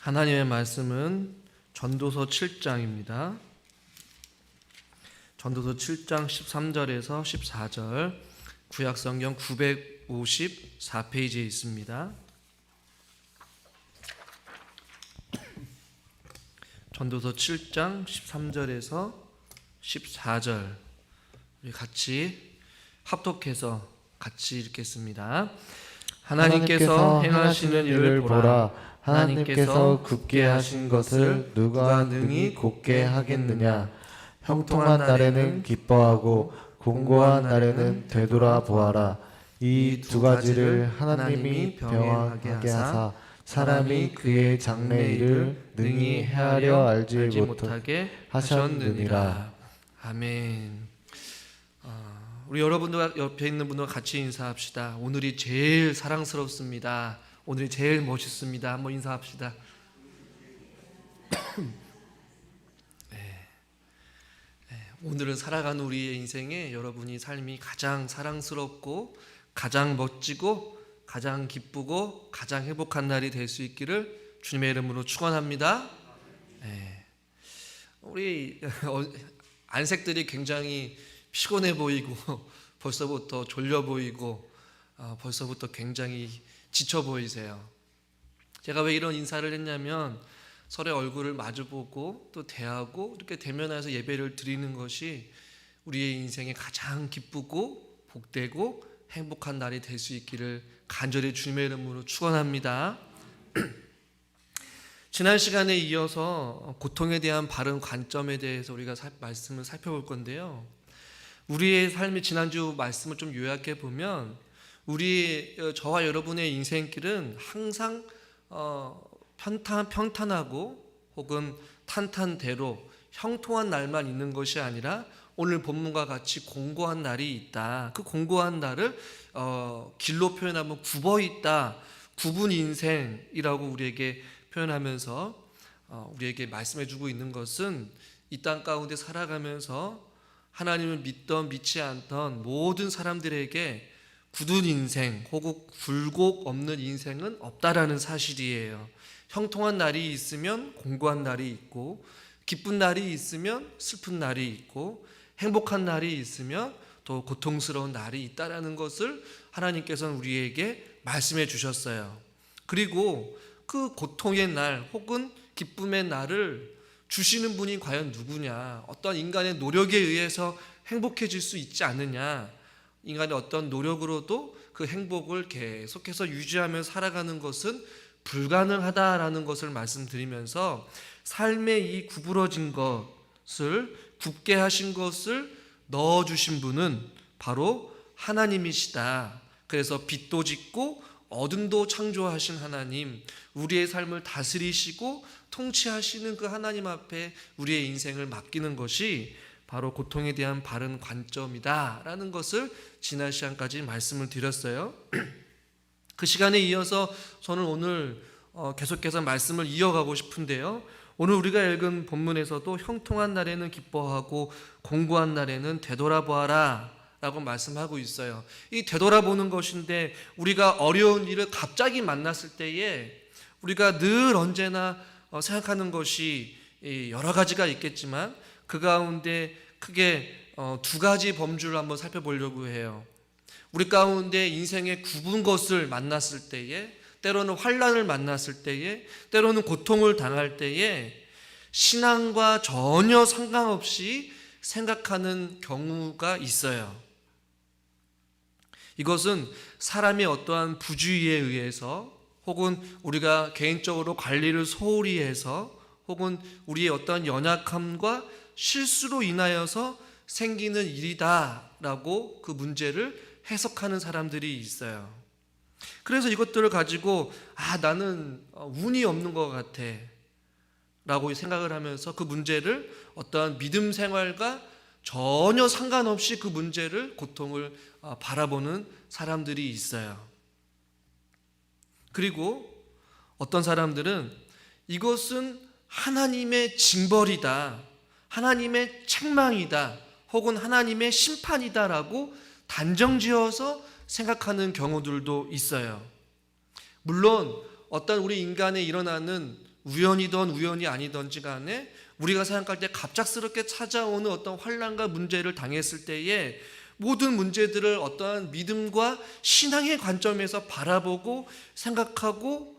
하나님의 말씀은 전도서 7장입니다. 전도서 7장 13절에서 14절, 구약성경 954페이지에 있습니다. 전도서 7장 13절에서 14절, 우리 같이 합독해서 같이 읽겠습니다. 하나님께서 행하시는 일을 보라. 하나님께서 굳게 하신 것을 누가 능히 곧게 하겠느냐. 형통한 날에는 기뻐하고 공고한 날에는 되돌아보아라. 이 두 가지를 하나님이 병행하게 하사 사람이 그의 장래일을 능히 헤아려 알지 못하게 하셨느니라. 아멘. 우리 여러분들 옆에 있는 분들과 같이 인사합시다. 오늘이 제일 사랑스럽습니다. 오늘이 제일 멋있습니다. 한번 인사합시다. 오늘은 살아가는 우리의 인생에 여러분이 삶이 가장 사랑스럽고 가장 멋지고 가장 기쁘고 가장 행복한 날이 될 수 있기를 주님의 이름으로 축원합니다. 우리 안색들이 굉장히 피곤해 보이고 벌써부터 졸려 보이고 벌써부터 굉장히 지쳐 보이세요. 제가 왜 이런 인사를 했냐면 서로의 얼굴을 마주보고 또 대하고 이렇게 대면해서 예배를 드리는 것이 우리의 인생에 가장 기쁘고 복되고 행복한 날이 될 수 있기를 간절히 주님의 이름으로 축원합니다. 지난 시간에 이어서 고통에 대한 바른 관점에 대해서 우리가 말씀을 살펴볼 건데요. 우리의 삶의 지난주 말씀을 좀 요약해 보면 저와 여러분의 인생길은 항상 평탄하고 혹은 탄탄대로 형통한 날만 있는 것이 아니라 오늘 본문과 같이 공고한 날이 있다. 그 공고한 날을 길로 표현하면 굽어 있다. 굽은 인생이라고 우리에게 표현하면서 우리에게 말씀해주고 있는 것은 이 땅 가운데 살아가면서 하나님을 믿던 믿지 않던 모든 사람들에게 굳은 인생 혹은 굴곡 없는 인생은 없다라는 사실이에요. 형통한 날이 있으면 공고한 날이 있고, 기쁜 날이 있으면 슬픈 날이 있고, 행복한 날이 있으면 또 고통스러운 날이 있다라는 것을 하나님께서는 우리에게 말씀해 주셨어요. 그리고 그 고통의 날 혹은 기쁨의 날을 주시는 분이 과연 누구냐? 어떤 인간의 노력에 의해서 행복해질 수 있지 않느냐? 인간의 어떤 노력으로도 그 행복을 계속해서 유지하며 살아가는 것은 불가능하다라는 것을 말씀드리면서 삶의 이 구부러진 것을 굽게 하신 것을 넣어주신 분은 바로 하나님이시다. 그래서 빛도 짓고 어둠도 창조하신 하나님, 우리의 삶을 다스리시고 통치하시는 그 하나님 앞에 우리의 인생을 맡기는 것이 바로 고통에 대한 바른 관점이다라는 것을 지난 시간까지 말씀을 드렸어요. 그 시간에 이어서 저는 오늘 계속해서 말씀을 이어가고 싶은데요. 오늘 우리가 읽은 본문에서도 형통한 날에는 기뻐하고 공고한 날에는 되돌아보아라 라고 말씀하고 있어요. 이 되돌아보는 것인데 우리가 어려운 일을 갑자기 만났을 때에 우리가 늘 언제나 생각하는 것이 여러 가지가 있겠지만 그 가운데 크게 두 가지 범주를 한번 살펴보려고 해요. 우리 가운데 인생의 굽은 것을 만났을 때에, 때로는 환난을 만났을 때에, 때로는 고통을 당할 때에 신앙과 전혀 상관없이 생각하는 경우가 있어요. 이것은 사람의 어떠한 부주의에 의해서 혹은 우리가 개인적으로 관리를 소홀히 해서 혹은 우리의 어떤 연약함과 실수로 인하여서 생기는 일이다라고 그 문제를 해석하는 사람들이 있어요. 그래서 이것들을 가지고 나는 운이 없는 것 같아 라고 생각을 하면서 그 문제를 어떠한 믿음 생활과 전혀 상관없이 그 문제를, 고통을 바라보는 사람들이 있어요. 그리고 어떤 사람들은 이것은 하나님의 징벌이다, 하나님의 책망이다, 혹은 하나님의 심판이다라고 단정지어서 생각하는 경우들도 있어요. 물론 어떤 우리 인간에 일어나는 우연이든 우연이 아니든지 간에 우리가 생각할 때 갑작스럽게 찾아오는 어떤 환난과 문제를 당했을 때에 모든 문제들을 어떠한 믿음과 신앙의 관점에서 바라보고 생각하고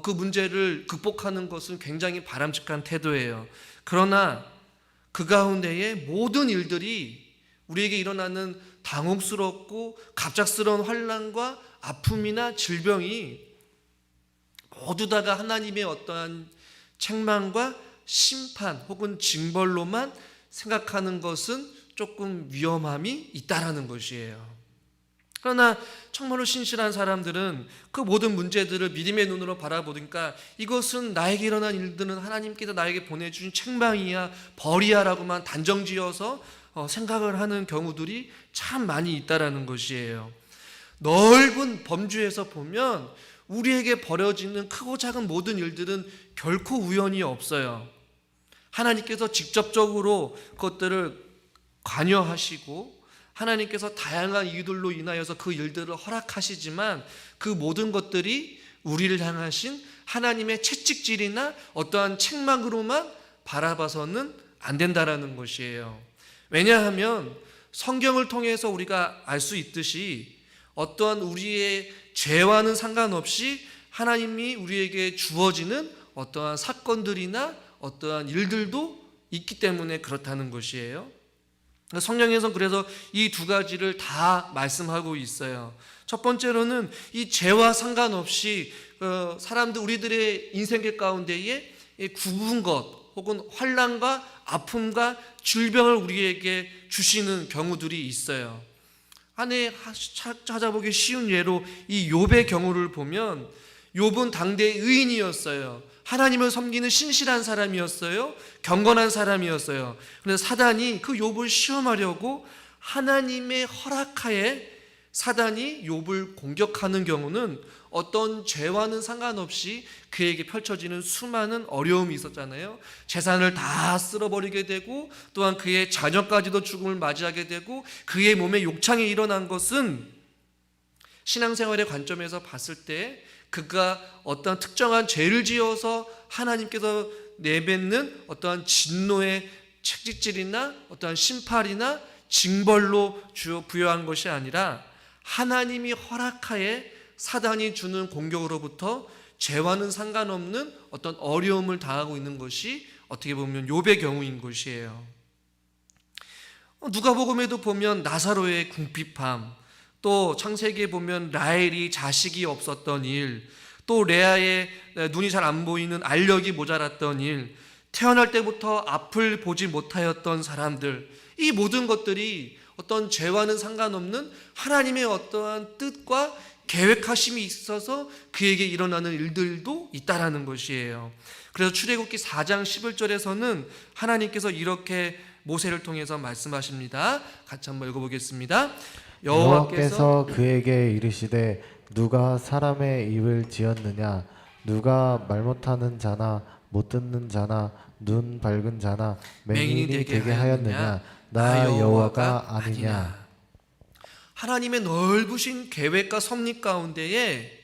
그 문제를 극복하는 것은 굉장히 바람직한 태도예요. 그러나 그 가운데에 모든 일들이 우리에게 일어나는 당혹스럽고 갑작스러운 환난과 아픔이나 질병이 모두 다가 하나님의 어떠한 책망과 심판 혹은 징벌로만 생각하는 것은 조금 위험함이 있다라는 것이에요. 그러나 정말로 신실한 사람들은 그 모든 문제들을 믿음의 눈으로 바라보니까 이것은 나에게 일어난 일들은 하나님께서 나에게 보내주신 책망이야 벌이야 라고만 단정지어서 생각을 하는 경우들이 참 많이 있다라는 것이에요. 넓은 범주에서 보면 우리에게 벌어지는 크고 작은 모든 일들은 결코 우연이 없어요. 하나님께서 직접적으로 그것들을 관여하시고 하나님께서 다양한 이유들로 인하여서 그 일들을 허락하시지만 그 모든 것들이 우리를 향하신 하나님의 채찍질이나 어떠한 책망으로만 바라봐서는 안 된다라는 것이에요. 왜냐하면 성경을 통해서 우리가 알 수 있듯이 어떠한 우리의 죄와는 상관없이 하나님이 우리에게 주어지는 어떠한 사건들이나 어떠한 일들도 있기 때문에 그렇다는 것이에요. 성경에서 그래서 이 두 가지를 다 말씀하고 있어요. 첫 번째로는 이 죄와 상관없이 사람들 우리들의 인생길 가운데에 굽은 것 혹은 환난과 아픔과 질병을 우리에게 주시는 경우들이 있어요. 하나에 찾아보기 쉬운 예로 이 욥의 경우를 보면 욥은 당대의 의인이었어요. 하나님을 섬기는 신실한 사람이었어요. 경건한 사람이었어요. 그런데 사단이 그 욥을 시험하려고 하나님의 허락하에 사단이 욥을 공격하는 경우는 어떤 죄와는 상관없이 그에게 펼쳐지는 수많은 어려움이 있었잖아요. 재산을 다 쓸어버리게 되고 또한 그의 자녀까지도 죽음을 맞이하게 되고 그의 몸에 욕창이 일어난 것은 신앙생활의 관점에서 봤을 때 그가 어떤 특정한 죄를 지어서 하나님께서 내뱉는 어떠한 진노의 책짓질이나 어떠한 심판이나 징벌로 부여한 것이 아니라 하나님이 허락하에 사단이 주는 공격으로부터 죄와는 상관없는 어떤 어려움을 당하고 있는 것이 어떻게 보면 욥의 경우인 것이에요. 누가복음에도 보면 나사로의 궁핍함, 또 창세기에 보면 라헬이 자식이 없었던 일, 또 레아의 눈이 잘 안 보이는 알력이 모자랐던 일, 태어날 때부터 앞을 보지 못하였던 사람들, 이 모든 것들이 어떤 죄와는 상관없는 하나님의 어떠한 뜻과 계획하심이 있어서 그에게 일어나는 일들도 있다라는 것이에요. 그래서 출애굽기 4장 11절에서는 하나님께서 이렇게 모세를 통해서 말씀하십니다. 같이 한번 읽어보겠습니다. 여호와께서 그에게 이르시되 누가 사람의 입을 지었느냐 누가 말 못하는 자나 못 듣는 자나 눈 밝은 자나 맹인이 되게 하였느냐 나 여호와가 아니냐. 하나님의 넓으신 계획과 섭리 가운데에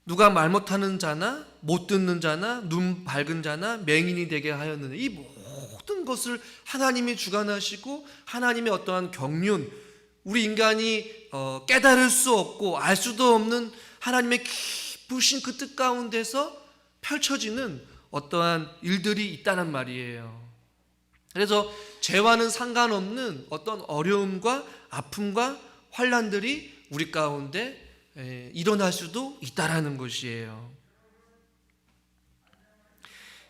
누가 말 못하는 자나 못 듣는 자나 눈 밝은 자나 맹인이 되게 하였느냐, 이 모든 것을 하나님이 주관하시고 하나님의 어떠한 경륜, 우리 인간이 깨달을 수 없고 알 수도 없는 하나님의 깊으신 그 뜻 가운데서 펼쳐지는 어떠한 일들이 있다는 말이에요. 그래서 죄와는 상관없는 어떤 어려움과 아픔과 환난들이 우리 가운데 일어날 수도 있다라는 것이에요.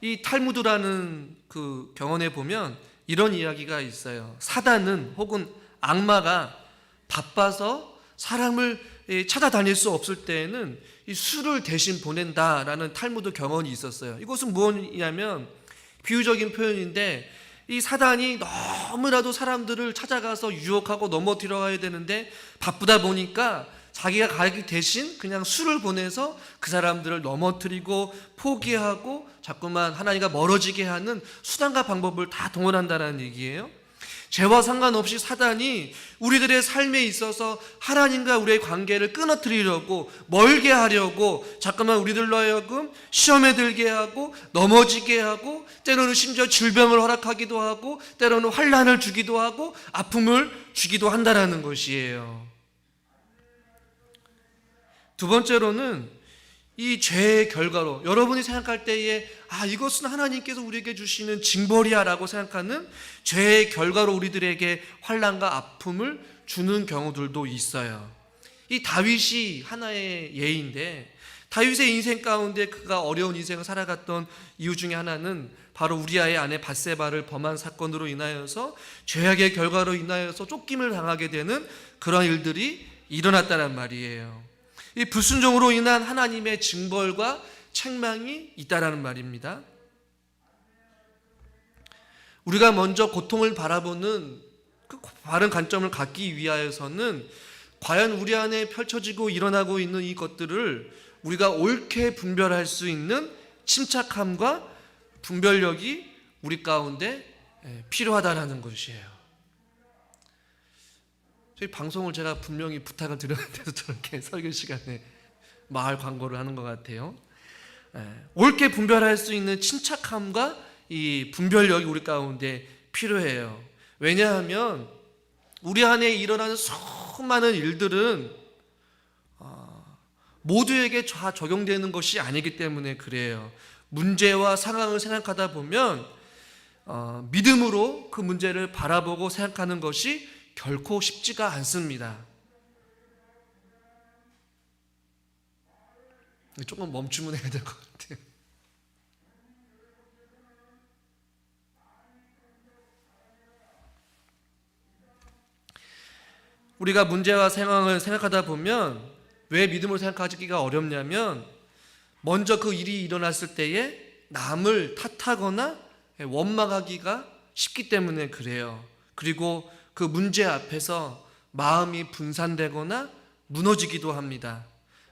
이 탈무드라는 그 경언에 보면 이런 이야기가 있어요. 사단은 혹은 악마가 바빠서 사람을 찾아다닐 수 없을 때에는 이 수를 대신 보낸다라는 탈무드 경언이 있었어요. 이것은 무엇이냐면 비유적인 표현인데 이 사단이 너무나도 사람들을 찾아가서 유혹하고 넘어뜨려야 되는데 바쁘다 보니까 자기가 가기 대신 그냥 수를 보내서 그 사람들을 넘어뜨리고 포기하고 자꾸만 하나님과 멀어지게 하는 수단과 방법을 다 동원한다는 얘기예요. 죄와 상관없이 사단이 우리들의 삶에 있어서 하나님과 우리의 관계를 끊어뜨리려고, 멀게 하려고 자꾸만 우리들로 하여금 시험에 들게 하고 넘어지게 하고, 때로는 심지어 질병을 허락하기도 하고, 때로는 환난을 주기도 하고 아픔을 주기도 한다라는 것이에요. 두 번째로는 이 죄의 결과로, 여러분이 생각할 때에 이것은 하나님께서 우리에게 주시는 징벌이야 라고 생각하는 죄의 결과로 우리들에게 환난과 아픔을 주는 경우들도 있어요. 이 다윗이 하나의 예인데, 다윗의 인생 가운데 그가 어려운 인생을 살아갔던 이유 중에 하나는 바로 우리아의 아내 밧세바를 범한 사건으로 인하여서 죄악의 결과로 인하여서 쫓김을 당하게 되는 그런 일들이 일어났다는 말이에요. 이 불순종으로 인한 하나님의 징벌과 책망이 있다라는 말입니다. 우리가 먼저 고통을 바라보는 그 바른 관점을 갖기 위하여서는 과연 우리 안에 펼쳐지고 일어나고 있는 이 것들을 우리가 옳게 분별할 수 있는 침착함과 분별력이 우리 가운데 필요하다는 것이에요. 저희 방송을 제가 분명히 부탁을 드렸는데도 저렇게 설교 시간에 마을 광고를 하는 것 같아요. 옳게 분별할 수 있는 침착함과 이 분별력이 우리 가운데 필요해요. 왜냐하면 우리 안에 일어나는 수많은 일들은 모두에게 다 적용되는 것이 아니기 때문에 그래요. 문제와 상황을 생각하다 보면 믿음으로 그 문제를 바라보고 생각하는 것이 결코 쉽지가 않습니다. 조금 멈추면 해야 될 것 같아요. 우리가 문제와 상황을 생각하다 보면 왜 믿음으로 생각하기가 어렵냐면, 먼저 그 일이 일어났을 때에 남을 탓하거나 원망하기가 쉽기 때문에 그래요. 그리고 그 문제 앞에서 마음이 분산되거나 무너지기도 합니다.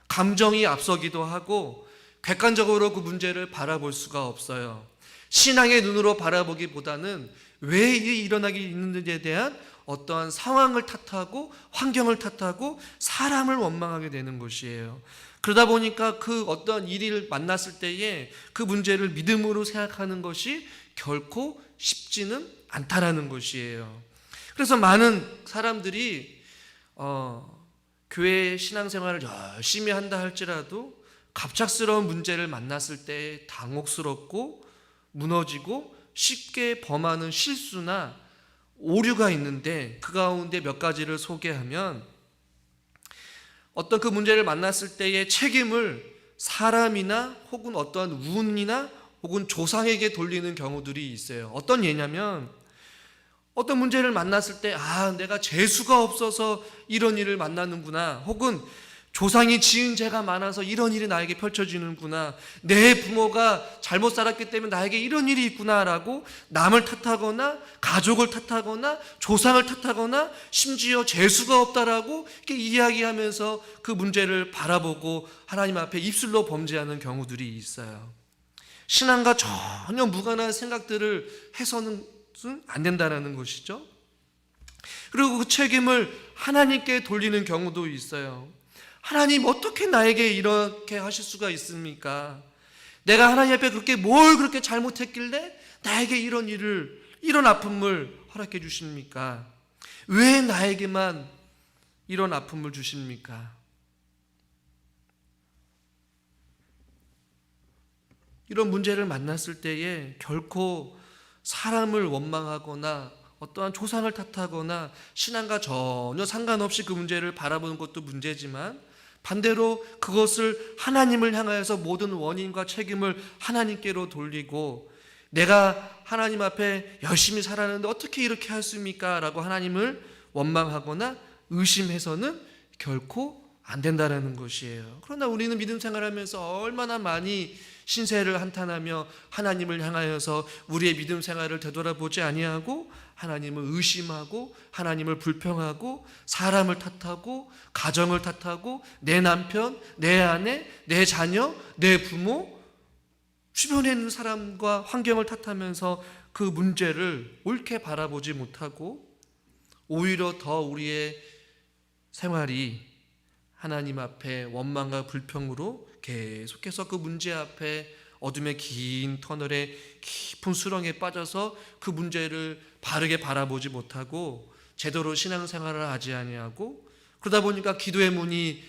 감정이 앞서기도 하고 객관적으로 그 문제를 바라볼 수가 없어요. 신앙의 눈으로 바라보기보다는 왜 이 일어나기 있는지에 대한 어떠한 상황을 탓하고 환경을 탓하고 사람을 원망하게 되는 것이에요. 그러다 보니까 그 어떤 일을 만났을 때에 그 문제를 믿음으로 생각하는 것이 결코 쉽지는 않다라는 것이에요. 그래서 많은 사람들이 교회 신앙생활을 열심히 한다 할지라도 갑작스러운 문제를 만났을 때 당혹스럽고 무너지고 쉽게 범하는 실수나 오류가 있는데, 그 가운데 몇 가지를 소개하면, 어떤 그 문제를 만났을 때의 책임을 사람이나 혹은 어떤 운이나 혹은 조상에게 돌리는 경우들이 있어요. 어떤 예냐면, 어떤 문제를 만났을 때 내가 재수가 없어서 이런 일을 만나는구나, 혹은 조상이 지은 죄가 많아서 이런 일이 나에게 펼쳐지는구나, 내 부모가 잘못 살았기 때문에 나에게 이런 일이 있구나라고 남을 탓하거나 가족을 탓하거나 조상을 탓하거나 심지어 재수가 없다라고 이렇게 이야기하면서 그 문제를 바라보고 하나님 앞에 입술로 범죄하는 경우들이 있어요. 신앙과 전혀 무관한 생각들을 해서는 안 된다는 것이죠. 그리고 그 책임을 하나님께 돌리는 경우도 있어요. 하나님, 어떻게 나에게 이렇게 하실 수가 있습니까? 내가 하나님 앞에 뭘 그렇게 잘못했길래 나에게 이런 아픔을 허락해 주십니까? 왜 나에게만 이런 아픔을 주십니까? 이런 문제를 만났을 때에 결코 사람을 원망하거나 어떠한 조상을 탓하거나 신앙과 전혀 상관없이 그 문제를 바라보는 것도 문제지만, 반대로 그것을 하나님을 향하여서 모든 원인과 책임을 하나님께로 돌리고, 내가 하나님 앞에 열심히 살았는데 어떻게 이렇게 했습니까? 라고 하나님을 원망하거나 의심해서는 결코 안 된다는 것이에요. 그러나 우리는 믿음 생활하면서 얼마나 많이 신세를 한탄하며 하나님을 향하여서 우리의 믿음 생활을 되돌아보지 아니하고 하나님을 의심하고 하나님을 불평하고 사람을 탓하고 가정을 탓하고 내 남편, 내 아내, 내 자녀, 내 부모, 주변에 있는 사람과 환경을 탓하면서 그 문제를 옳게 바라보지 못하고 오히려 더 우리의 생활이 하나님 앞에 원망과 불평으로 계속해서 그 문제 앞에 어둠의 긴 터널에 깊은 수렁에 빠져서 그 문제를 바르게 바라보지 못하고 제대로 신앙생활을 하지 아니하고, 그러다 보니까 기도의 문이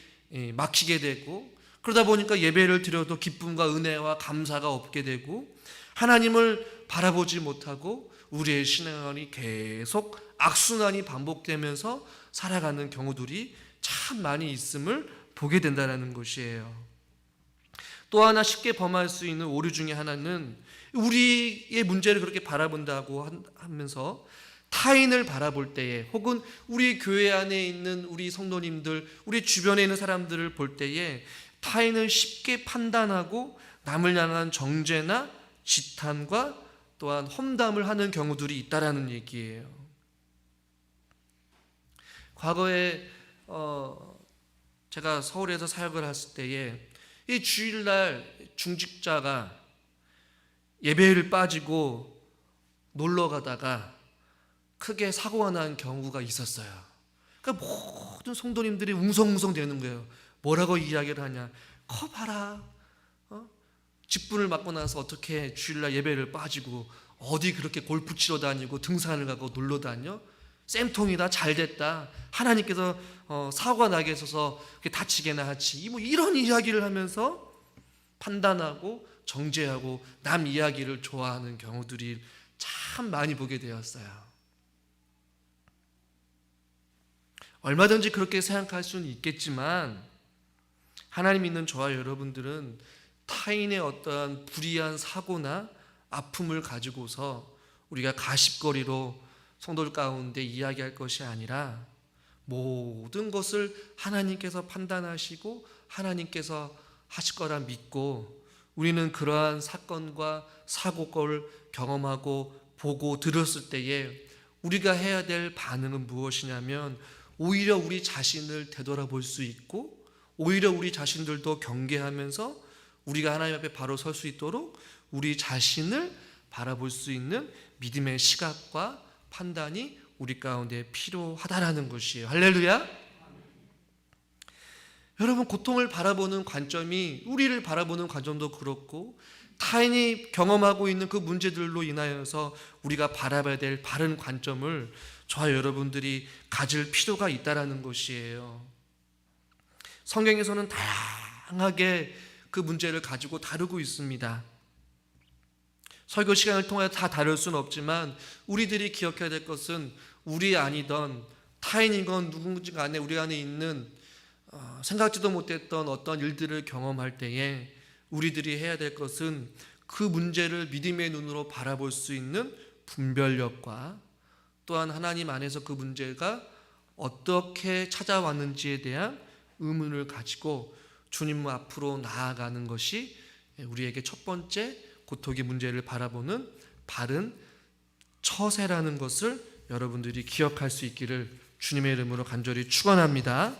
막히게 되고, 그러다 보니까 예배를 드려도 기쁨과 은혜와 감사가 없게 되고, 하나님을 바라보지 못하고 우리의 신앙이 계속 악순환이 반복되면서 살아가는 경우들이 참 많이 있음을 보게 된다는 것이에요. 또 하나 쉽게 범할 수 있는 오류 중에 하나는 우리의 문제를 그렇게 바라본다고 하면서 타인을 바라볼 때에, 혹은 우리 교회 안에 있는 우리 성도님들, 우리 주변에 있는 사람들을 볼 때에 타인을 쉽게 판단하고 남을 향한 정죄나 지탄과 또한 험담을 하는 경우들이 있다라는 얘기예요. 과거에 제가 서울에서 사역을 했을 때에 이 주일날 중직자가 예배를 빠지고 놀러 가다가 크게 사고가 난 경우가 있었어요. 그러니까 모든 성도님들이 웅성웅성 되는 거예요. 뭐라고 이야기를 하냐? 커 봐라. 직분을 맡고 나서 어떻게 주일날 예배를 빠지고 어디 그렇게 골프 치러 다니고 등산을 가고 놀러 다녀? 쌤통이다, 잘됐다, 하나님께서 사고가 나게 해서 다치게나 하지, 뭐 이런 이야기를 하면서 판단하고 정죄하고 남 이야기를 좋아하는 경우들이 참 많이 보게 되었어요. 얼마든지 그렇게 생각할 수는 있겠지만 하나님 믿는 저와 여러분들은 타인의 어떠한 불의한 사고나 아픔을 가지고서 우리가 가십거리로 성도들 가운데 이야기할 것이 아니라 모든 것을 하나님께서 판단하시고 하나님께서 하실 거라 믿고, 우리는 그러한 사건과 사고를 경험하고 보고 들었을 때에 우리가 해야 될 반응은 무엇이냐면, 오히려 우리 자신을 되돌아볼 수 있고 오히려 우리 자신들도 경계하면서 우리가 하나님 앞에 바로 설 수 있도록 우리 자신을 바라볼 수 있는 믿음의 시각과 판단이 우리 가운데 필요하다라는 것이에요. 할렐루야. 여러분, 고통을 바라보는 관점이, 우리를 바라보는 관점도 그렇고 타인이 경험하고 있는 그 문제들로 인하여서 우리가 바라봐야 될 바른 관점을 저와 여러분들이 가질 필요가 있다라는 것이에요. 성경에서는 다양하게 그 문제를 가지고 다루고 있습니다. 설교 시간을 통해 다 다룰 수는 없지만 우리들이 기억해야 될 것은, 우리 아니던 타인이건 누군지 간에 우리 안에 있는 생각지도 못했던 어떤 일들을 경험할 때에 우리들이 해야 될 것은 그 문제를 믿음의 눈으로 바라볼 수 있는 분별력과, 또한 하나님 안에서 그 문제가 어떻게 찾아왔는지에 대한 의문을 가지고 주님 앞으로 나아가는 것이 우리에게 첫 번째 고통의 문제를 바라보는 바른 처세라는 것을 여러분들이 기억할 수 있기를 주님의 이름으로 간절히 축원합니다.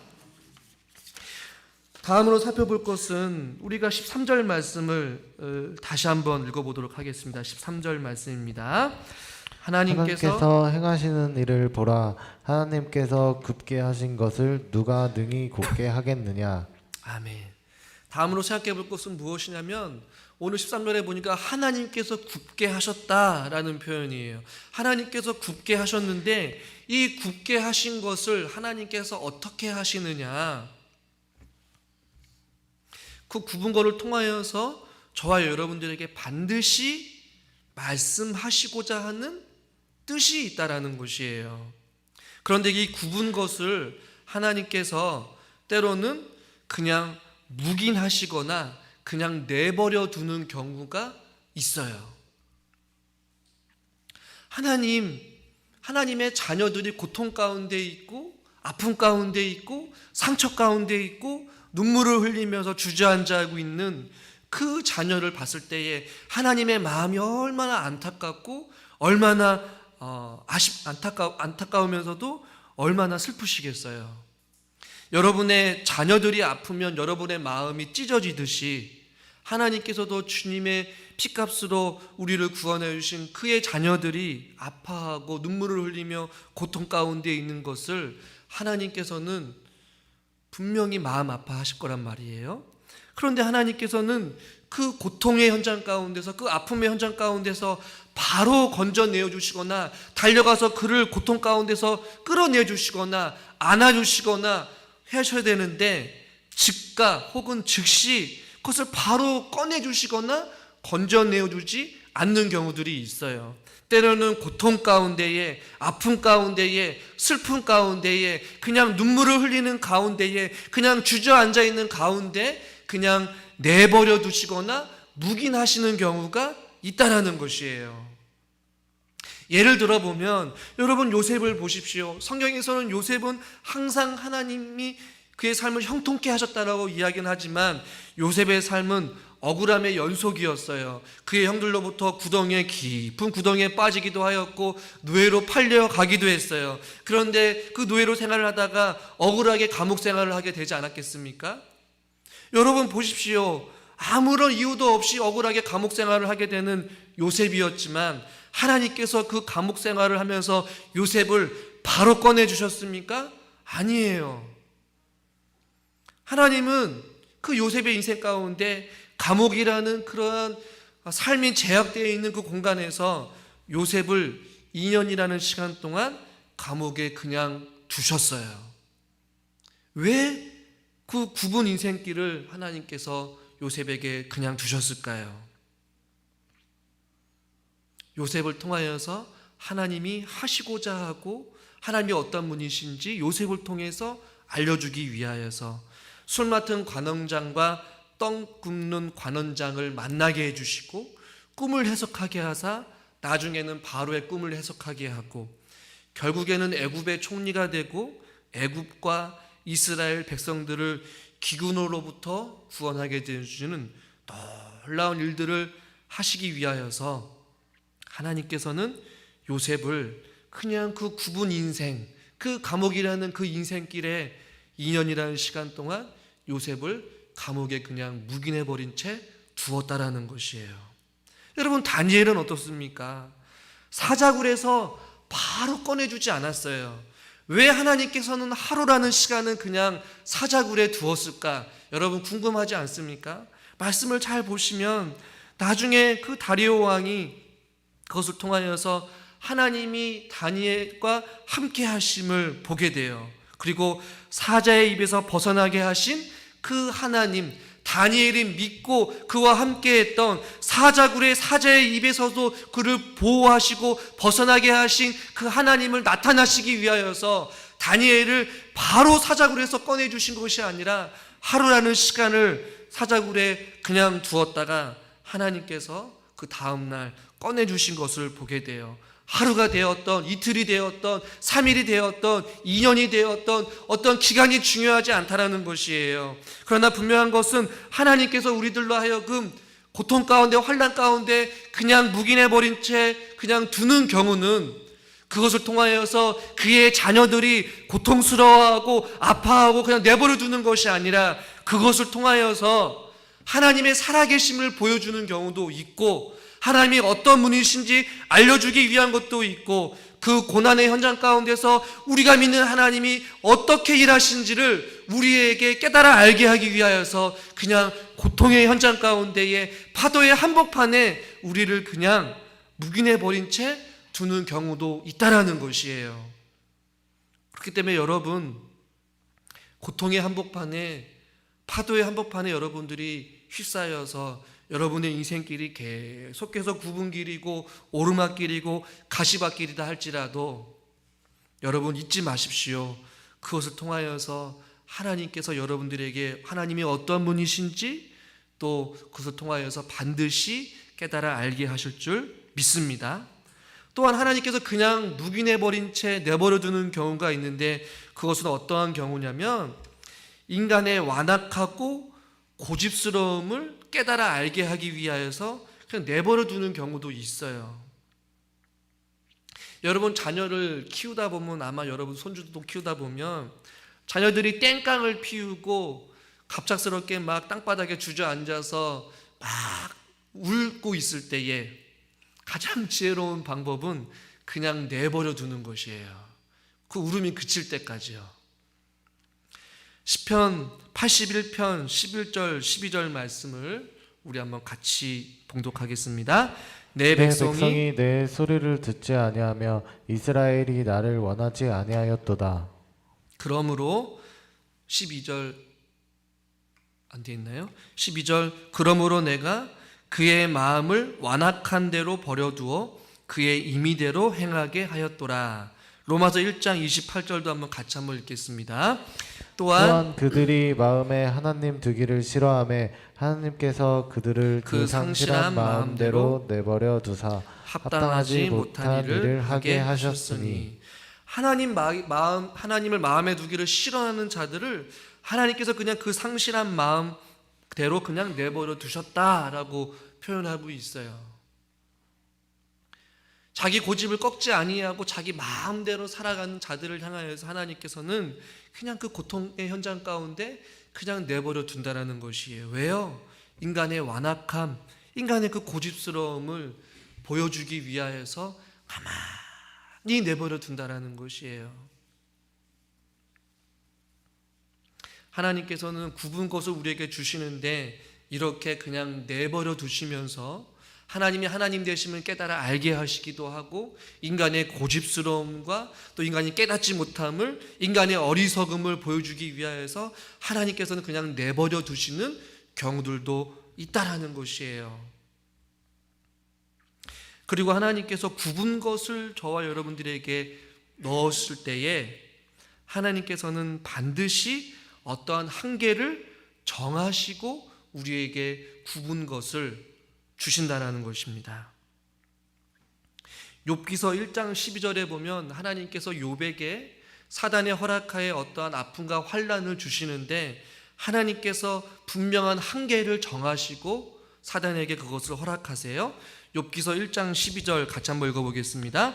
다음으로 살펴볼 것은 우리가 13절 말씀을 다시 한번 읽어보도록 하겠습니다. 13절 말씀입니다. 하나님께서 행하시는 일을 보라. 하나님께서 굽게 하신 것을 누가 능히 곱게 하겠느냐. 아멘. 다음으로 생각해 볼 것은 무엇이냐면, 오늘 13절에 보니까 하나님께서 굽게 하셨다라는 표현이에요. 하나님께서 굽게 하셨는데 이 굽게 하신 것을 하나님께서 어떻게 하시느냐, 그 굽은 것을 통하여서 저와 여러분들에게 반드시 말씀하시고자 하는 뜻이 있다라는 것이에요. 그런데 이 굽은 것을 하나님께서 때로는 그냥 묵인하시거나 그냥 내버려 두는 경우가 있어요. 하나님의 자녀들이 고통 가운데 있고 아픔 가운데 있고 상처 가운데 있고 눈물을 흘리면서 주저앉아 있는 그 자녀를 봤을 때에 하나님의 마음이 얼마나 안타깝고 얼마나 안타까우면서도 얼마나 슬프시겠어요. 여러분의 자녀들이 아프면 여러분의 마음이 찢어지듯이 하나님께서도 주님의 피값으로 우리를 구원해 주신 그의 자녀들이 아파하고 눈물을 흘리며 고통 가운데 있는 것을 하나님께서는 분명히 마음 아파하실 거란 말이에요. 그런데 하나님께서는 그 고통의 현장 가운데서, 그 아픔의 현장 가운데서 바로 건져내어 주시거나 달려가서 그를 고통 가운데서 끌어내 주시거나 안아주시거나 하셔야 되는데, 즉각 혹은 즉시 그것을 바로 꺼내 주시거나 건져내어 주지 않는 경우들이 있어요. 때로는 고통 가운데에, 아픔 가운데에, 슬픔 가운데에, 그냥 눈물을 흘리는 가운데에, 그냥 주저앉아 있는 가운데 그냥 내버려 두시거나 묵인하시는 경우가 있다라는 것이에요. 예를 들어보면 여러분 요셉을 보십시오. 성경에서는 요셉은 항상 하나님이 그의 삶을 형통케 하셨다라고 이야기는 하지만 요셉의 삶은 억울함의 연속이었어요. 그의 형들로부터 깊은 구덩이에 빠지기도 하였고 노예로 팔려가기도 했어요. 그런데 그 노예로 생활을 하다가 억울하게 감옥 생활을 하게 되지 않았겠습니까? 여러분 보십시오. 아무런 이유도 없이 억울하게 감옥 생활을 하게 되는 요셉이었지만 하나님께서 그 감옥 생활을 하면서 요셉을 바로 꺼내주셨습니까? 아니에요. 하나님은 그 요셉의 인생 가운데 감옥이라는 그러한 삶이 제약되어 있는 그 공간에서 요셉을 2년이라는 시간 동안 감옥에 그냥 두셨어요. 왜 그 굽은 인생길을 하나님께서 요셉에게 그냥 두셨을까요? 요셉을 통하여서 하나님이 하시고자 하고 하나님이 어떤 분이신지 요셉을 통해서 알려주기 위하여서 술 맡은 관원장과 떡 굽는 관원장을 만나게 해주시고 꿈을 해석하게 하사 나중에는 바로의 꿈을 해석하게 하고 결국에는 애굽의 총리가 되고 애굽과 이스라엘 백성들을 기근으로부터 구원하게 되어주는 놀라운 일들을 하시기 위하여서 하나님께서는 요셉을 그냥 그 굽은 인생, 그 감옥이라는 그 인생길에 2년이라는 시간 동안 요셉을 감옥에 그냥 묵인해버린 채 두었다라는 것이에요. 여러분 다니엘은 어떻습니까? 사자굴에서 바로 꺼내주지 않았어요. 왜 하나님께서는 하루라는 시간은 그냥 사자굴에 두었을까? 여러분 궁금하지 않습니까? 말씀을 잘 보시면 나중에 그 다리오 왕이 그것을 통하여서 하나님이 다니엘과 함께 하심을 보게 돼요. 그리고 사자의 입에서 벗어나게 하신 그 하나님, 다니엘이 믿고 그와 함께 했던 사자굴의 사자의 입에서도 그를 보호하시고 벗어나게 하신 그 하나님을 나타나시기 위하여서 다니엘을 바로 사자굴에서 꺼내주신 것이 아니라 하루라는 시간을 사자굴에 그냥 두었다가 하나님께서 그 다음날 꺼내주신 것을 보게 돼요. 하루가 되었던, 이틀이 되었던, 3일이 되었던, 2년이 되었던 어떤 기간이 중요하지 않다라는 것이에요. 그러나 분명한 것은 하나님께서 우리들로 하여금 고통 가운데, 환난 가운데 그냥 묵인해버린 채 그냥 두는 경우는 그것을 통하여서 그의 자녀들이 고통스러워하고 아파하고 그냥 내버려 두는 것이 아니라 그것을 통하여서 하나님의 살아계심을 보여주는 경우도 있고 하나님이 어떤 분이신지 알려주기 위한 것도 있고 그 고난의 현장 가운데서 우리가 믿는 하나님이 어떻게 일하신지를 우리에게 깨달아 알게 하기 위하여서 그냥 고통의 현장 가운데에 파도의 한복판에 우리를 그냥 묵인해버린 채 두는 경우도 있다라는 것이에요. 그렇기 때문에 여러분 고통의 한복판에 파도의 한복판에 여러분들이 휩싸여서 여러분의 인생길이 계속해서 굽은 길이고 오르막길이고 가시밭길이다 할지라도 여러분 잊지 마십시오. 그것을 통하여서 하나님께서 여러분들에게 하나님이 어떤 분이신지 또 그것을 통하여서 반드시 깨달아 알게 하실 줄 믿습니다. 또한 하나님께서 그냥 묵인해버린 채 내버려두는 경우가 있는데 그것은 어떠한 경우냐면 인간의 완악하고 고집스러움을 깨달아 알게 하기 위하여서 그냥 내버려두는 경우도 있어요. 여러분 자녀를 키우다 보면 아마 여러분 손주도 키우다 보면 자녀들이 땡깡을 피우고 갑작스럽게 막 땅바닥에 주저앉아서 막 울고 있을 때에 가장 지혜로운 방법은 그냥 내버려 두는 것이에요. 그 울음이 그칠 때까지요. 시편 81편 11절 12절 말씀을 우리 한번 같이 봉독하겠습니다. 내 백성이 내 소리를 듣지 아니하며 이스라엘이 나를 원하지 아니하였도다. 그러므로 12절 안 돼 있나요? 12절 그러므로 내가 그의 마음을 완악한 대로 버려두어 그의 임의대로 행하게 하였도라. 로마서 1장 28절도 한번 같이 한번 읽겠습니다. 또한 그들이 마음에 하나님 두기를 싫어하며 하나님께서 그들을 그 상실한 마음대로 내버려 두사 합당하지 못한 일을 하게 하셨으니. 하나님을 마음에 두기를 싫어하는 자들을 하나님께서 그냥 그 상실한 마음대로 그냥 내버려 두셨다라고 표현하고 있어요. 자기 고집을 꺾지 아니하고 자기 마음대로 살아가는 자들을 향하여서 하나님께서는 그냥 그 고통의 현장 가운데 그냥 내버려 둔다라는 것이에요. 왜요? 인간의 완악함, 인간의 그 고집스러움을 보여주기 위하여서 가만히 내버려 둔다라는 것이에요. 하나님께서는 굽은 것을 우리에게 주시는데 이렇게 그냥 내버려 두시면서 하나님이 하나님 되심을 깨달아 알게 하시기도 하고 인간의 고집스러움과 또 인간이 깨닫지 못함을 인간의 어리석음을 보여주기 위하여서 하나님께서는 그냥 내버려 두시는 경우들도 있다라는 것이에요. 그리고 하나님께서 굽은 것을 저와 여러분들에게 넣었을 때에 하나님께서는 반드시 어떠한 한계를 정하시고 우리에게 굽은 것을 주신다라는 것입니다. 욥기서 1장 12절에 보면 하나님께서 욥에게 사단의 허락하에 어떠한 아픔과 환난을 주시는데 하나님께서 분명한 한계를 정하시고 사단에게 그것을 허락하세요. 욥기서 1장 12절 같이 한번 읽어보겠습니다.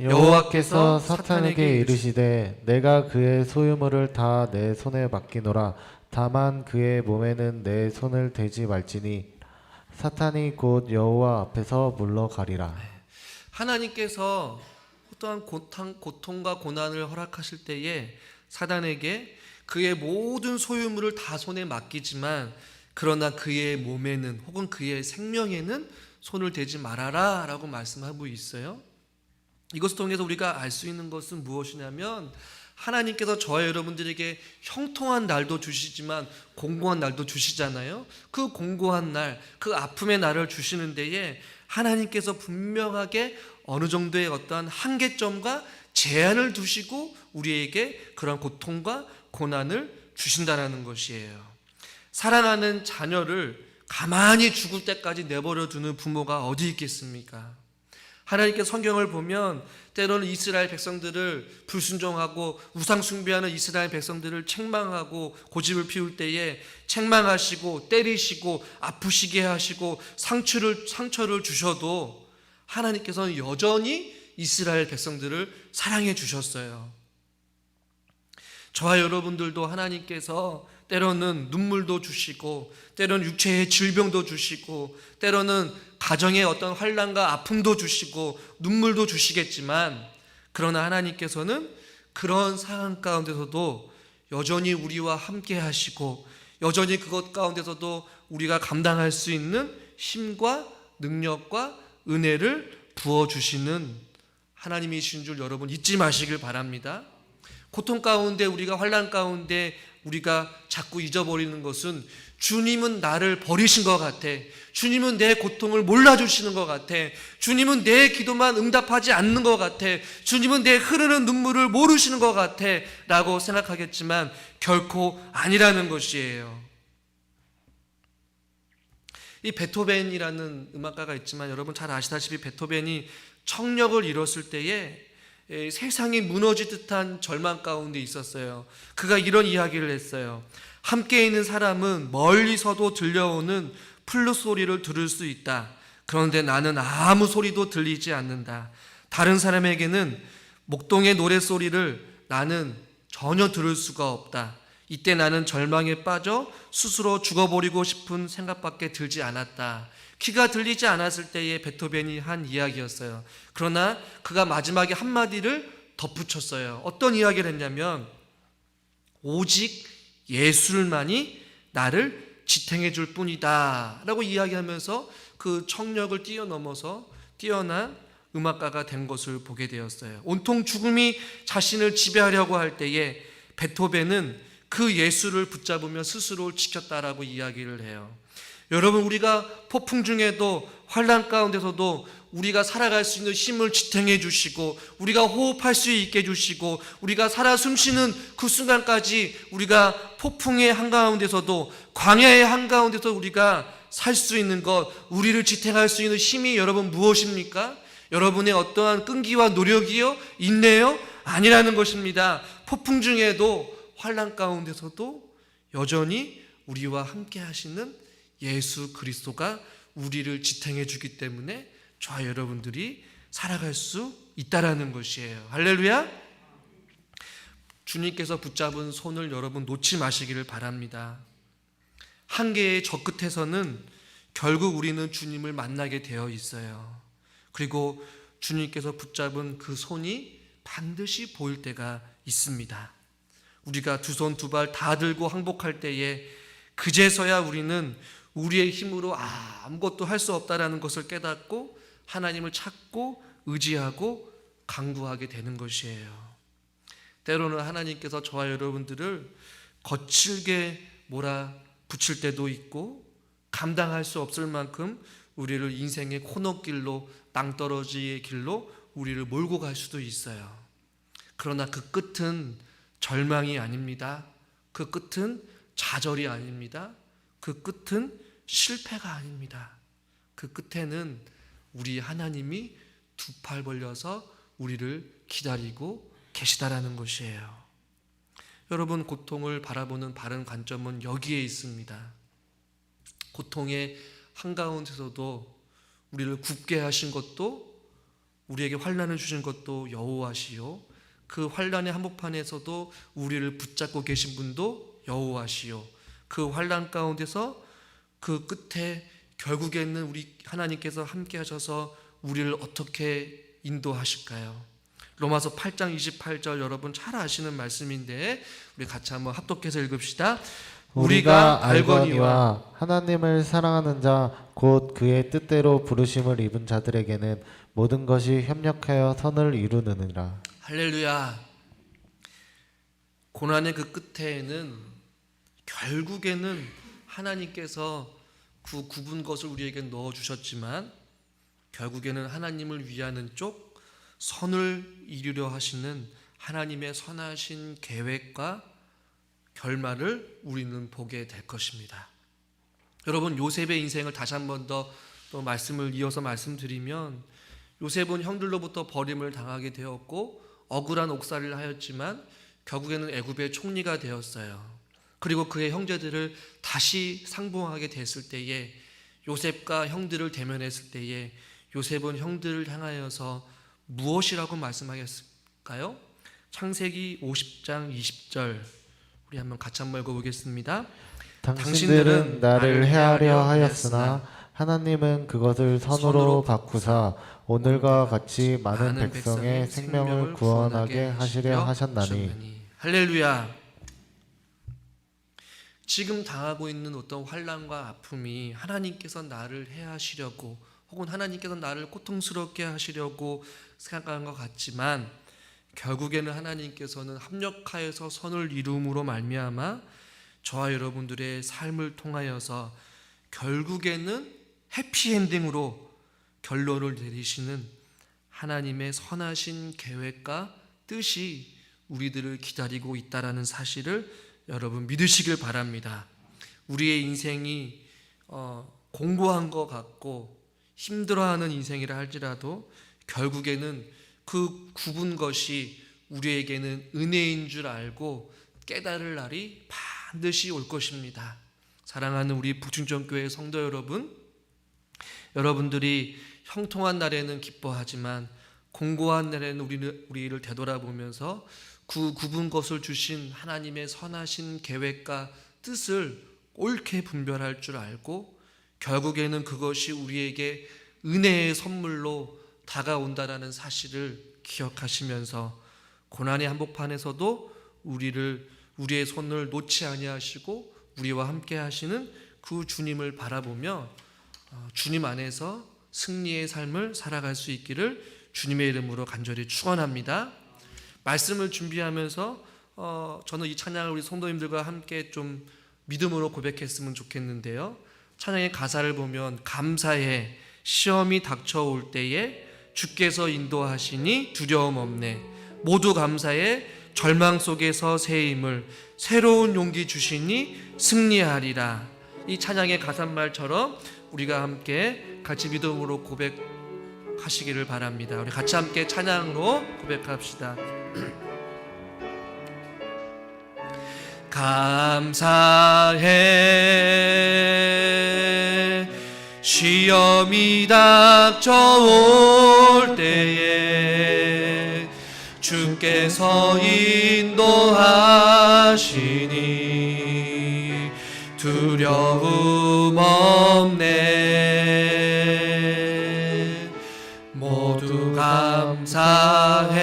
여호와께서 사탄에게 이르시되 내가 그의 소유물을 다 내 손에 맡기노라. 다만 그의 몸에는 내 손을 대지 말지니 사탄이 곧 여호와 앞에서 물러가리라. 하나님께서 어떠한 고통과 고난을 허락하실 때에 사단에게 그의 모든 소유물을 다 손에 맡기지만 그러나 그의 몸에는 혹은 그의 생명에는 손을 대지 말아라 라고 말씀하고 있어요. 이것을 통해서 우리가 알 수 있는 것은 무엇이냐면 하나님께서 저와 여러분들에게 형통한 날도 주시지만 공고한 날도 주시잖아요. 그 공고한 날, 그 아픔의 날을 주시는 데에 하나님께서 분명하게 어느 정도의 어떠한 한계점과 제한을 두시고 우리에게 그런 고통과 고난을 주신다는 것이에요. 사랑하는 자녀를 가만히 죽을 때까지 내버려 두는 부모가 어디 있겠습니까? 하나님께서 성경을 보면 때로는 이스라엘 백성들을 불순종하고 우상 숭배하는 이스라엘 백성들을 책망하고 고집을 피울 때에 책망하시고 때리시고 아프시게 하시고 상처를 주셔도 하나님께서는 여전히 이스라엘 백성들을 사랑해 주셨어요. 저와 여러분들도 하나님께서 때로는 눈물도 주시고 때로는 육체의 질병도 주시고 때로는 가정의 어떤 환난과 아픔도 주시고 눈물도 주시겠지만 그러나 하나님께서는 그런 상황 가운데서도 여전히 우리와 함께 하시고 여전히 그것 가운데서도 우리가 감당할 수 있는 힘과 능력과 은혜를 부어주시는 하나님이신 줄 여러분 잊지 마시길 바랍니다. 고통 가운데 우리가 환난 가운데 우리가 자꾸 잊어버리는 것은 주님은 나를 버리신 것 같아. 주님은 내 고통을 몰라주시는 것 같아. 주님은 내 기도만 응답하지 않는 것 같아. 주님은 내 흐르는 눈물을 모르시는 것 같아 라고 생각하겠지만 결코 아니라는 것이에요. 이 베토벤이라는 음악가가 있지만 여러분 잘 아시다시피 베토벤이 청력을 잃었을 때에 세상이 무너질 듯한 절망 가운데 있었어요. 그가 이런 이야기를 했어요. 함께 있는 사람은 멀리서도 들려오는 플룻 소리를 들을 수 있다. 그런데 나는 아무 소리도 들리지 않는다. 다른 사람에게는 목동의 노랫소리를 나는 전혀 들을 수가 없다. 이때 나는 절망에 빠져 스스로 죽어버리고 싶은 생각밖에 들지 않았다. 귀가 들리지 않았을 때에 베토벤이 한 이야기였어요. 그러나 그가 마지막에 한마디를 덧붙였어요. 어떤 이야기를 했냐면 오직 예술만이 나를 지탱해 줄 뿐이다 라고 이야기하면서 그 청력을 뛰어넘어서 뛰어난 음악가가 된 것을 보게 되었어요. 온통 죽음이 자신을 지배하려고 할 때에 베토벤은 그 예술을 붙잡으며 스스로를 지켰다라고 이야기를 해요. 여러분, 우리가 폭풍 중에도 환난 가운데서도 우리가 살아갈 수 있는 힘을 지탱해 주시고 우리가 호흡할 수 있게 해주시고 우리가 살아 숨쉬는 그 순간까지 우리가 폭풍의 한가운데서도 광야의 한가운데서 우리가 살 수 있는 것, 우리를 지탱할 수 있는 힘이 여러분 무엇입니까? 여러분의 어떠한 끈기와 노력이요? 인내요? 아니라는 것입니다. 폭풍 중에도 환난 가운데서도 여전히 우리와 함께 하시는 예수 그리스도가 우리를 지탱해 주기 때문에 저와 여러분들이 살아갈 수 있다라는 것이에요. 할렐루야. 주님께서 붙잡은 손을 여러분 놓지 마시기를 바랍니다. 한계의 저 끝에서는 결국 우리는 주님을 만나게 되어 있어요. 그리고 주님께서 붙잡은 그 손이 반드시 보일 때가 있습니다. 우리가 두 손 두 발 다 들고 항복할 때에 그제서야 우리는 우리의 힘으로 아무것도 할 수 없다라는 것을 깨닫고 하나님을 찾고 의지하고 간구하게 되는 것이에요. 때로는 하나님께서 저와 여러분들을 거칠게 몰아붙일 때도 있고 감당할 수 없을 만큼 우리를 인생의 코너길로 낭떠러지의 길로 우리를 몰고 갈 수도 있어요. 그러나 그 끝은 절망이 아닙니다. 그 끝은 좌절이 아닙니다. 그 끝은 실패가 아닙니다. 그 끝에는 우리 하나님이 두 팔 벌려서 우리를 기다리고 계시다라는 것이에요. 여러분, 고통을 바라보는 바른 관점은 여기에 있습니다. 고통의 한가운데서도 우리를 굳게 하신 것도 우리에게 환난을 주신 것도 여호와시요, 그 환난의 한복판에서도 우리를 붙잡고 계신 분도 여호와시요, 그 환난 가운데서 그 끝에 결국에는 우리 하나님께서 함께 하셔서 우리를 어떻게 인도하실까요? 로마서 8장 28절 여러분 잘 아시는 말씀인데 우리 같이 한번 합독해서 읽읍시다. 우리가 알거니와 하나님을 사랑하는 자 곧 그의 뜻대로 부르심을 입은 자들에게는 모든 것이 협력하여 선을 이루느니라. 할렐루야. 고난의 그 끝에는 결국에는 하나님께서 그 굽은 것을 우리에게 넣어주셨지만 결국에는 하나님을 위하는 쪽 선을 이루려 하시는 하나님의 선하신 계획과 결말을 우리는 보게 될 것입니다. 여러분, 요셉의 인생을 다시 한 번 더 또 말씀을 이어서 말씀드리면 요셉은 형들로부터 버림을 당하게 되었고 억울한 옥살이를 하였지만 결국에는 애굽의 총리가 되었어요. 그리고 그의 형제들을 다시 상봉하게 됐을 때에 요셉과 형들을 대면했을 때에 요셉은 형들을 향하여서 무엇이라고 말씀하겠을까요? 창세기 50장 20절 우리 한번 같이 한번 읽어보겠습니다. 당신들은 나를 해하려 하였으나 하나님은 그것을 선으로 바꾸사 오늘과 같이 많은 백성의 생명을 구원하게 하시려 하셨나니. 할렐루야. 지금 당하고 있는 어떤 환난과 아픔이 하나님께서 나를 해하시려고 혹은 하나님께서 나를 고통스럽게 하시려고 생각하는 것 같지만 결국에는 하나님께서는 합력하여서 선을 이룸으로 말미암아 저와 여러분들의 삶을 통하여서 결국에는 해피엔딩으로 결론을 내리시는 하나님의 선하신 계획과 뜻이 우리들을 기다리고 있다라는 사실을 여러분 믿으시길 바랍니다. 우리의 인생이 공고한 것 같고 힘들어하는 인생이라 할지라도 결국에는 그 굽은 것이 우리에게는 은혜인 줄 알고 깨달을 날이 반드시 올 것입니다. 사랑하는 우리 북충전교회 성도 여러분, 여러분들이 형통한 날에는 기뻐하지만 공고한 날에는 우리를 되돌아보면서 그 굽은 것을 주신 하나님의 선하신 계획과 뜻을 옳게 분별할 줄 알고 결국에는 그것이 우리에게 은혜의 선물로 다가온다라는 사실을 기억하시면서 고난의 한복판에서도 우리의 손을 놓지 아니하시고 우리와 함께 하시는 그 주님을 바라보며 주님 안에서 승리의 삶을 살아갈 수 있기를 주님의 이름으로 간절히 축원합니다. 말씀을 준비하면서 저는 이 찬양을 우리 성도님들과 함께 좀 믿음으로 고백했으면 좋겠는데요. 찬양의 가사를 보면 감사해 시험이 닥쳐올 때에 주께서 인도하시니 두려움 없네. 모두 감사해 절망 속에서 새 힘을 새로운 용기 주시니 승리하리라. 이 찬양의 가사말처럼 우리가 함께 같이 믿음으로 고백하시기를 바랍니다. 우리 같이 함께 찬양으로 고백합시다. 감사해 시험이 닥쳐올 때에 주께서 인도하시니 두려움 없네. 모두 감사해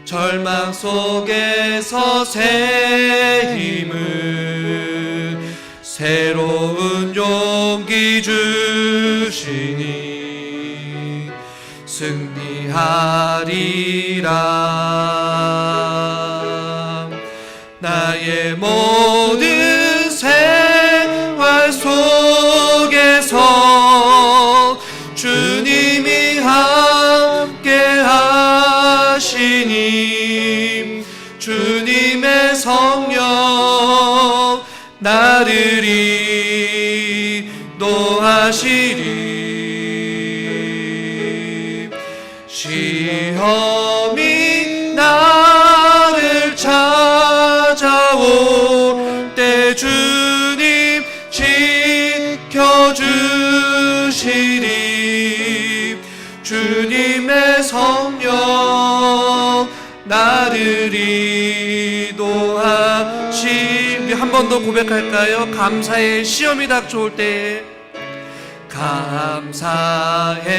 절망 속에서 새 힘을 새로운 용기 주시니 승리하리라. 나의 모든 생활 속에서 주님이 함께 하시니 주님의 성령 나를 인도하시리. 시험이 나를 찾아올 때 주님 지켜주시리. 주님의 성령 나를 인도하시리. 한 번 더 고백할까요? 감사해 시험이 닥쳐올 때 감사해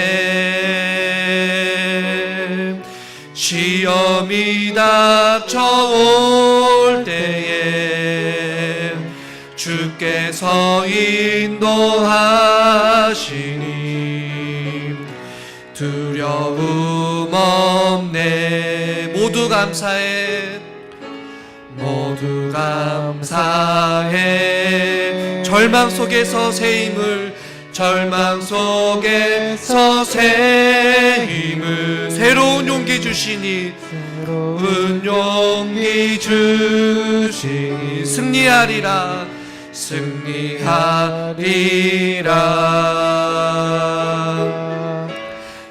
시험이 닥쳐올 때에 주께서 인도하시니 두려움 없네. 모두 감사해 모두 감사해 절망 속에서 새 힘을 절망 속에서 새 힘을 새로운 용기 주시니 새로운 용기 주시니 승리하리라 승리하리라.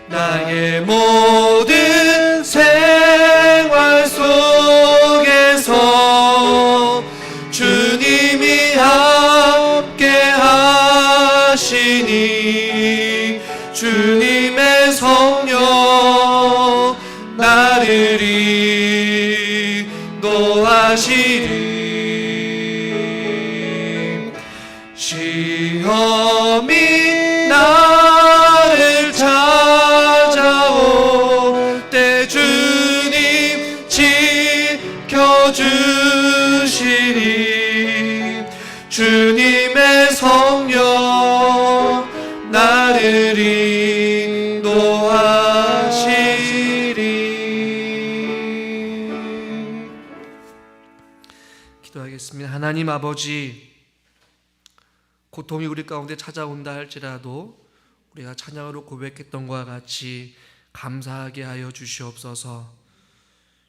나의 모든 생활 속에서 주님이 함께 하시니 주님의 성령 나를 인도하시리. 시험이 나를 찾아올 때 주님 지켜주시니 주님의 성령 나를 인도하시리. 기도하겠습니다. 하나님 아버지, 고통이 우리 가운데 찾아온다 할지라도 우리가 찬양으로 고백했던 것과 같이 감사하게 하여 주시옵소서.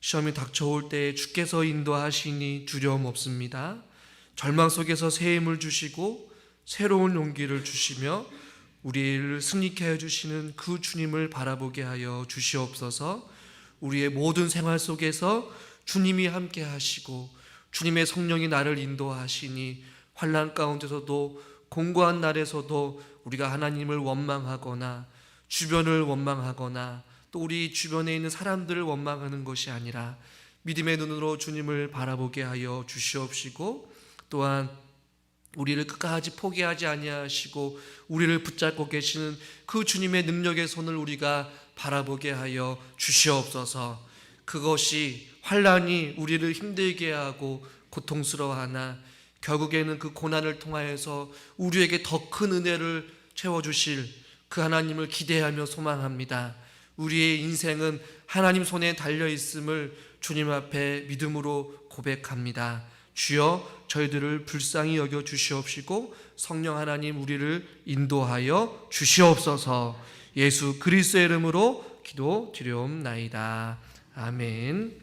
시험이 닥쳐올 때에 주께서 인도하시니 두려움 없습니다. 절망 속에서 새 힘을 주시고 새로운 용기를 주시며 우리를 승리케 하여 주시는 그 주님을 바라보게 하여 주시옵소서. 우리의 모든 생활 속에서 주님이 함께 하시고 주님의 성령이 나를 인도하시니 환난 가운데서도 공고한 날에서도 우리가 하나님을 원망하거나 주변을 원망하거나 또 우리 주변에 있는 사람들을 원망하는 것이 아니라 믿음의 눈으로 주님을 바라보게 하여 주시옵시고, 또한 우리를 끝까지 포기하지 아니하시고 우리를 붙잡고 계시는 그 주님의 능력의 손을 우리가 바라보게 하여 주시옵소서. 그것이 환난이 우리를 힘들게 하고 고통스러워하나 결국에는 그 고난을 통하여서 우리에게 더 큰 은혜를 채워주실 그 하나님을 기대하며 소망합니다. 우리의 인생은 하나님 손에 달려있음을 주님 앞에 믿음으로 고백합니다. 주여, 저희들을 불쌍히 여겨 주시옵시고 성령 하나님 우리를 인도하여 주시옵소서. 예수 그리스도의 이름으로 기도드리옵나이다. 아멘.